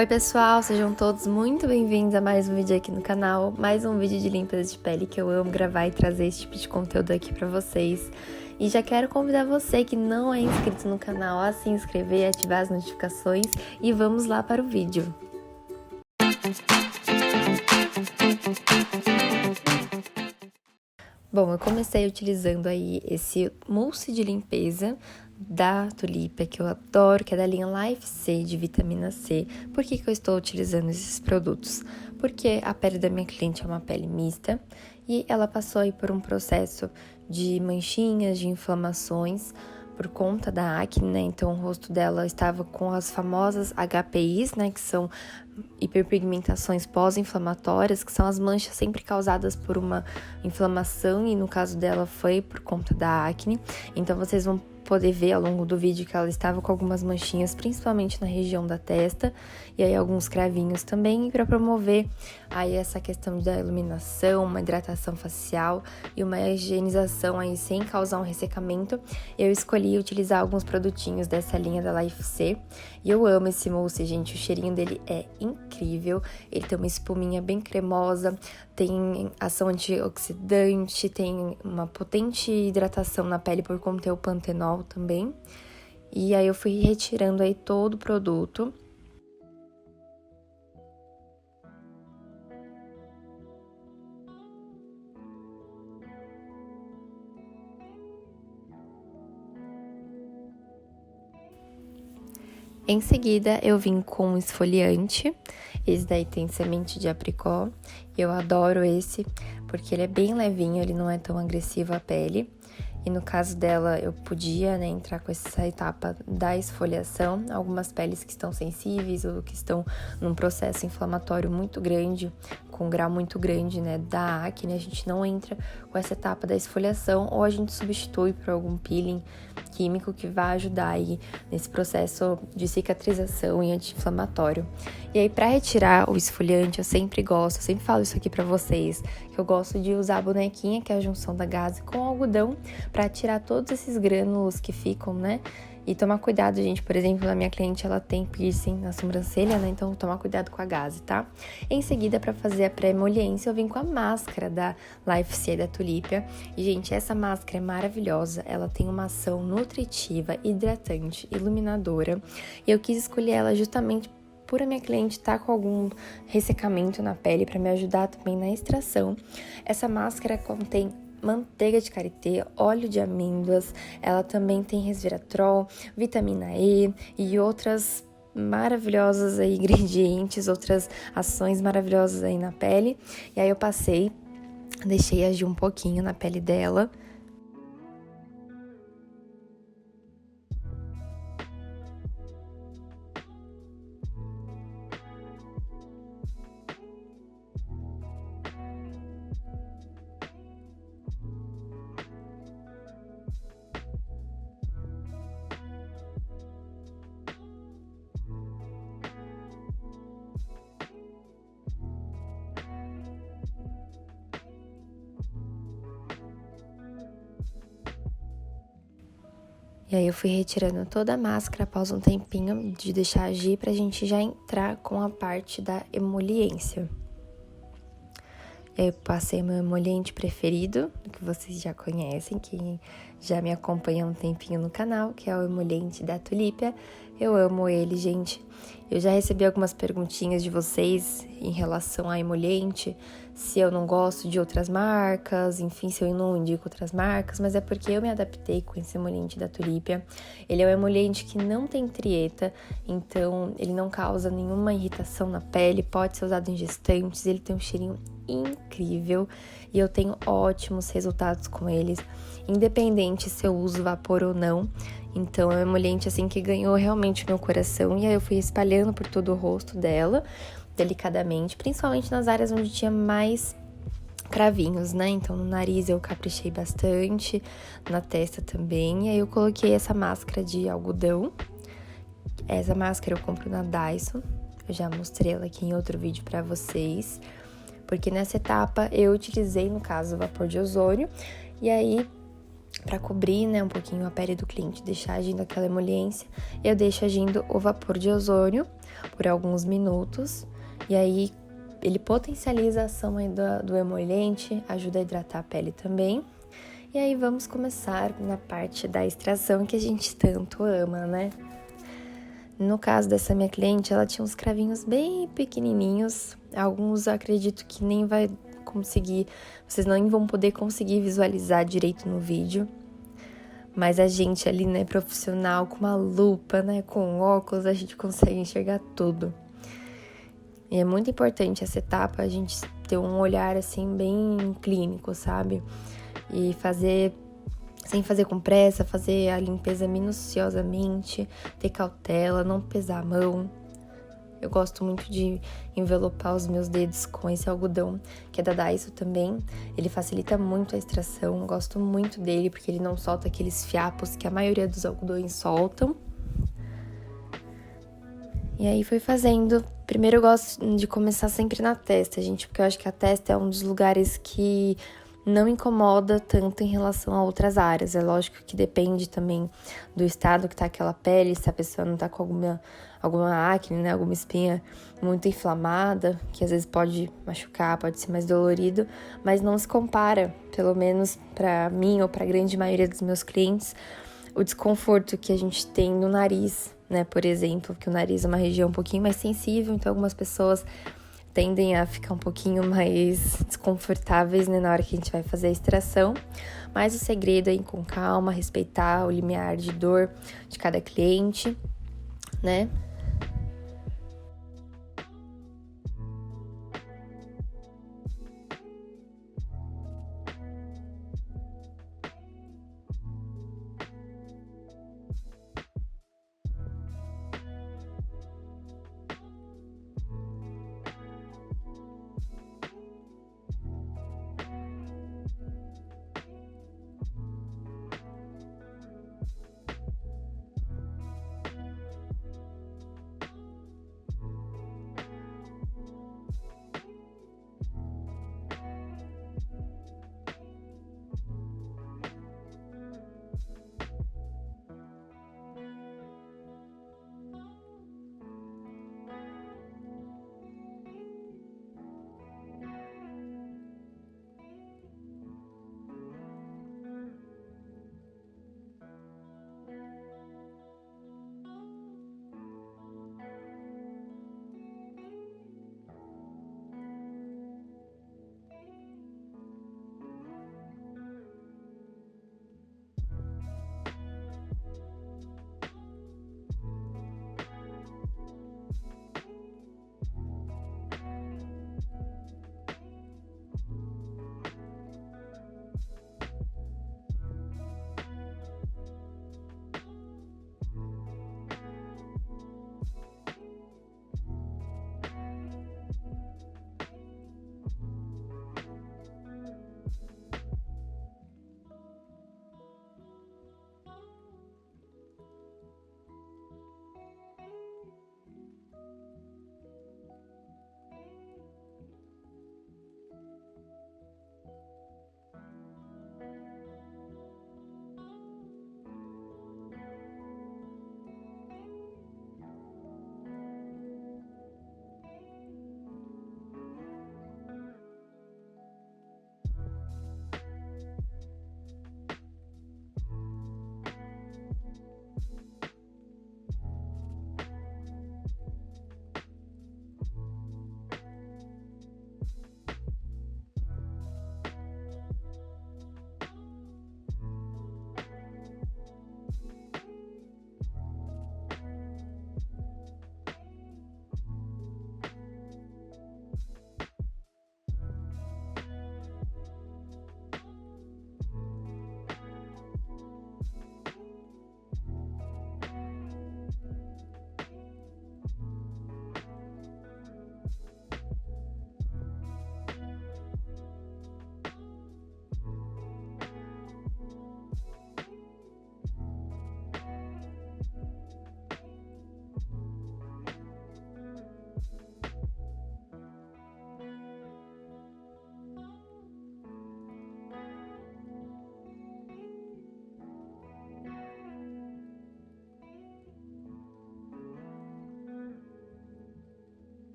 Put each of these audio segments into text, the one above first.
Oi pessoal, sejam todos muito bem-vindos a mais um vídeo aqui no canal, mais um vídeo de limpeza de pele que eu amo gravar e trazer esse tipo de conteúdo aqui pra vocês. E já quero convidar você que não é inscrito no canal a se inscrever, ativar as notificações e vamos lá para o vídeo. Bom, eu comecei utilizando aí esse mousse de limpeza da Tulipia, que eu adoro, que é da linha Life C, de vitamina C. Por que eu estou utilizando esses produtos? Porque a pele da minha cliente é uma pele mista e ela passou aí por um processo de manchinhas, de inflamações, por conta da acne, né? Então, o rosto dela estava com as famosas HPIs, né? Que são hiperpigmentações pós-inflamatórias, que são as manchas sempre causadas por uma inflamação, e no caso dela foi por conta da acne. Então, vocês vão poder ver ao longo do vídeo que ela estava com algumas manchinhas, principalmente na região da testa, e aí alguns cravinhos também, e para promover aí essa questão da iluminação, uma hidratação facial e uma higienização aí sem causar um ressecamento, eu escolhi utilizar alguns produtinhos dessa linha da Life C, e eu amo esse mousse, gente, o cheirinho dele é incrível, ele tem uma espuminha bem cremosa, tem ação antioxidante, tem uma potente hidratação na pele por conter o pantenol também. E aí eu fui retirando aí todo o produto. Em seguida, eu vim com um esfoliante, esse daí tem semente de apricó, eu adoro esse, porque ele é bem levinho, ele não é tão agressivo à pele. E no caso dela, eu podia, né, entrar com essa etapa da esfoliação. Algumas peles que estão sensíveis ou que estão num processo inflamatório muito grande, com um grau muito grande, né, da acne, a gente não entra com essa etapa da esfoliação, ou a gente substitui por algum peeling químico que vai ajudar aí nesse processo de cicatrização e anti-inflamatório. E aí, para retirar o esfoliante, eu sempre falo isso aqui pra vocês, que eu gosto de usar a bonequinha, que é a junção da gaze, com algodão, pra tirar todos esses grânulos que ficam, né? E tomar cuidado, gente, por exemplo, a minha cliente, ela tem piercing na sobrancelha, né? Então, tomar cuidado com a gaze, tá? Em seguida, pra fazer a pré-emoliência, eu vim com a máscara da Life C da Tulipia. E, gente, essa máscara é maravilhosa. Ela tem uma ação nutritiva, hidratante, iluminadora. E eu quis escolher ela justamente por a minha cliente estar com algum ressecamento na pele, para me ajudar também na extração. Essa máscara contém manteiga de karité, óleo de amêndoas, ela também tem resveratrol, vitamina E e outras maravilhosas aí ingredientes, outras ações maravilhosas aí na pele. E aí eu deixei agir um pouquinho na pele dela. E aí eu fui retirando toda a máscara após um tempinho de deixar agir pra gente já entrar com a parte da emoliência. E aí eu passei meu emoliente preferido, que vocês já conhecem, que já me acompanham um tempinho no canal, que é o emoliente da Tulipia. Eu amo ele, gente. Eu já recebi algumas perguntinhas de vocês em relação a emoliente, se eu não gosto de outras marcas, enfim, se eu não indico outras marcas, mas é porque eu me adaptei com esse emoliente da Tulipia. Ele é um emoliente que não tem trieta, então ele não causa nenhuma irritação na pele, pode ser usado em gestantes, ele tem um cheirinho incrível e eu tenho ótimos resultados com eles, independente se eu uso vapor ou não. Então, é um emoliente, assim, que ganhou realmente meu coração. E aí, eu fui espalhando por todo o rosto dela, delicadamente. Principalmente nas áreas onde tinha mais cravinhos, né? Então, no nariz eu caprichei bastante, na testa também. E aí, eu coloquei essa máscara de algodão. Essa máscara eu compro na Dyson. Eu já mostrei ela aqui em outro vídeo pra vocês. Porque nessa etapa, eu utilizei, no caso, o vapor de ozônio. E aí, para cobrir, né, um pouquinho a pele do cliente, deixar agindo aquela emoliência. Eu deixo agindo o vapor de ozônio por alguns minutos, e aí ele potencializa a ação aí do emoliente, ajuda a hidratar a pele também. E aí vamos começar na parte da extração que a gente tanto ama, né? No caso dessa minha cliente, ela tinha uns cravinhos bem pequenininhos, alguns eu acredito que nem vai conseguir, vocês nem vão poder conseguir visualizar direito no vídeo, mas a gente ali, né, profissional, com uma lupa, né, com óculos, a gente consegue enxergar tudo. E é muito importante essa etapa, a gente ter um olhar, assim, bem clínico, sabe? E fazer, sem fazer com pressa, fazer a limpeza minuciosamente, ter cautela, não pesar a mão. Eu gosto muito de envelopar os meus dedos com esse algodão, que é da Daiso também. Ele facilita muito a extração, gosto muito dele, porque ele não solta aqueles fiapos que a maioria dos algodões soltam. E aí foi fazendo. Primeiro eu gosto de começar sempre na testa, gente, porque eu acho que a testa é um dos lugares que não incomoda tanto em relação a outras áreas. É lógico que depende também do estado que tá aquela pele, se a pessoa não tá com alguma acne, né, alguma espinha muito inflamada, que às vezes pode machucar, pode ser mais dolorido, mas não se compara, pelo menos pra mim ou pra grande maioria dos meus clientes, o desconforto que a gente tem no nariz, né, por exemplo, que o nariz é uma região um pouquinho mais sensível, então algumas pessoas tendem a ficar um pouquinho mais desconfortáveis, né, na hora que a gente vai fazer a extração. Mas o segredo é ir com calma, respeitar o limiar de dor de cada cliente, né?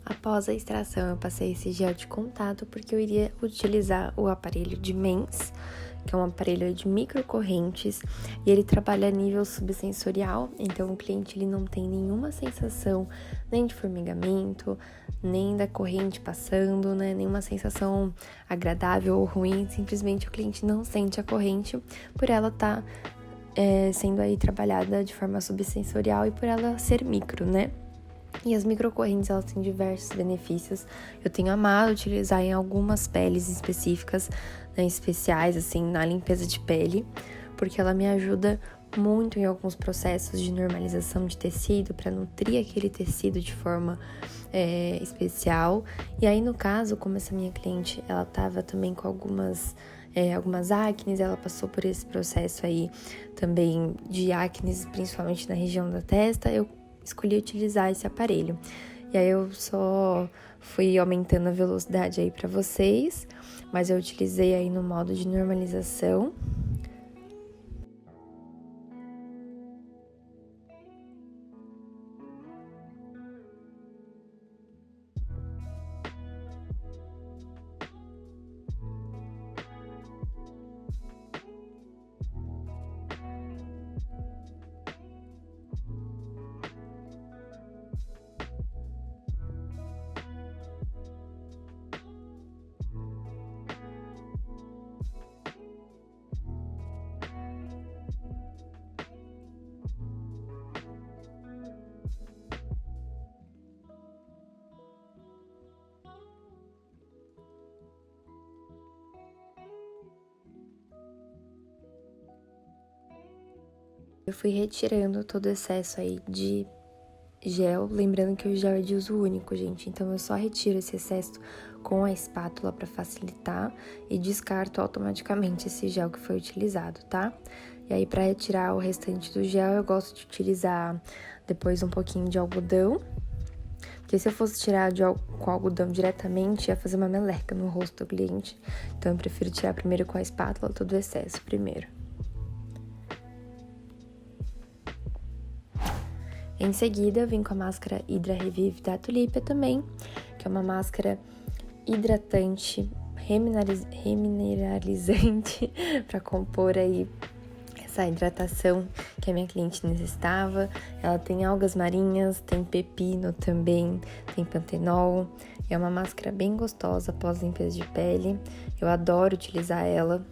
Após a extração, eu passei esse gel de contato porque eu iria utilizar o aparelho de MENS, que é um aparelho de microcorrentes, e ele trabalha a nível subsensorial, então o cliente ele não tem nenhuma sensação nem de formigamento, nem da corrente passando, né? Nenhuma sensação agradável ou ruim, simplesmente o cliente não sente a corrente por ela estar sendo aí trabalhada de forma subsensorial e por ela ser micro, né? E as microcorrentes, elas têm diversos benefícios. Eu tenho amado utilizar em algumas peles específicas, né, especiais, assim, na limpeza de pele, porque ela me ajuda muito em alguns processos de normalização de tecido, para nutrir aquele tecido de forma especial. E aí, no caso, como essa minha cliente, ela tava também com algumas acnes, ela passou por esse processo aí também de acnes, principalmente na região da testa, eu escolhi utilizar esse aparelho. E aí eu só fui aumentando a velocidade aí para vocês, mas eu utilizei aí no modo de normalização. Eu fui retirando todo o excesso aí de gel, lembrando que o gel é de uso único, gente, então eu só retiro esse excesso com a espátula para facilitar e descarto automaticamente esse gel que foi utilizado, tá? E aí, para retirar o restante do gel, eu gosto de utilizar depois um pouquinho de algodão, porque se eu fosse tirar com algodão diretamente, ia fazer uma meleca no rosto do cliente, então eu prefiro tirar primeiro com a espátula todo o excesso primeiro. Em seguida, eu vim com a máscara Hydra Revive da Tulipia também, que é uma máscara hidratante, remineralizante, para compor aí essa hidratação que a minha cliente necessitava. Ela tem algas marinhas, tem pepino também, tem pantenol. É uma máscara bem gostosa após limpeza de pele. Eu adoro utilizar ela.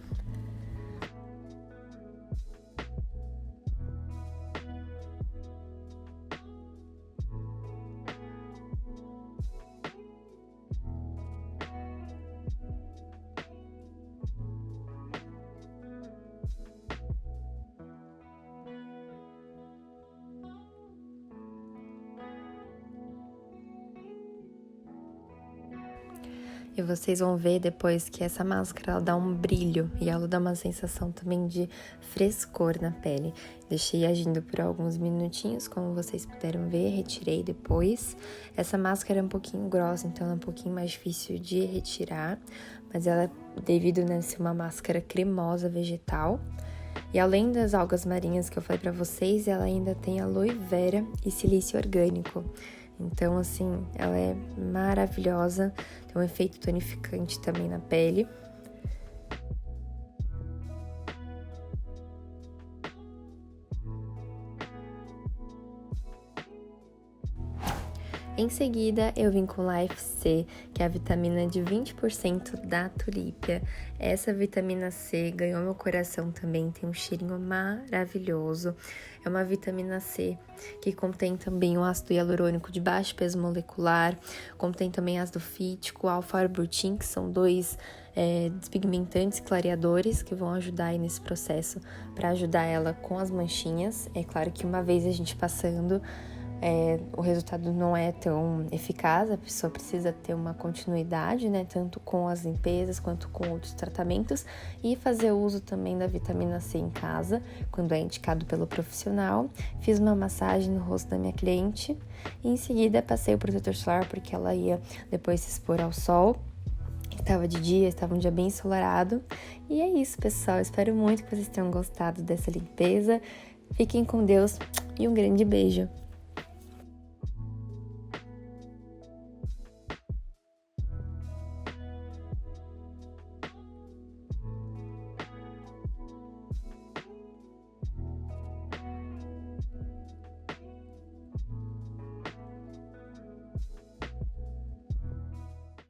E vocês vão ver depois que essa máscara, ela dá um brilho e ela dá uma sensação também de frescor na pele. Deixei agindo por alguns minutinhos, como vocês puderam ver, retirei depois. Essa máscara é um pouquinho grossa, então ela é um pouquinho mais difícil de retirar, mas ela é devido a ser uma máscara cremosa vegetal. E além das algas marinhas que eu falei pra vocês, ela ainda tem aloe vera e silício orgânico. Então, assim, ela é maravilhosa, tem um efeito tonificante também na pele. Em seguida, eu vim com Life C, que é a vitamina de 20% da Tulipia. Essa vitamina C ganhou meu coração também, tem um cheirinho maravilhoso. É uma vitamina C que contém também o ácido hialurônico de baixo peso molecular, contém também ácido fítico, alfa-arbutin, que são dois despigmentantes clareadores que vão ajudar aí nesse processo, para ajudar ela com as manchinhas. É claro que uma vez a gente passando, o resultado não é tão eficaz, a pessoa precisa ter uma continuidade, né, tanto com as limpezas quanto com outros tratamentos, e fazer uso também da vitamina C em casa, quando é indicado pelo profissional. Fiz uma massagem no rosto da minha cliente e em seguida passei o protetor solar porque ela ia depois se expor ao sol. Estava de dia, estava um dia bem ensolarado. E é isso, pessoal, espero muito que vocês tenham gostado dessa limpeza. Fiquem com Deus e um grande beijo!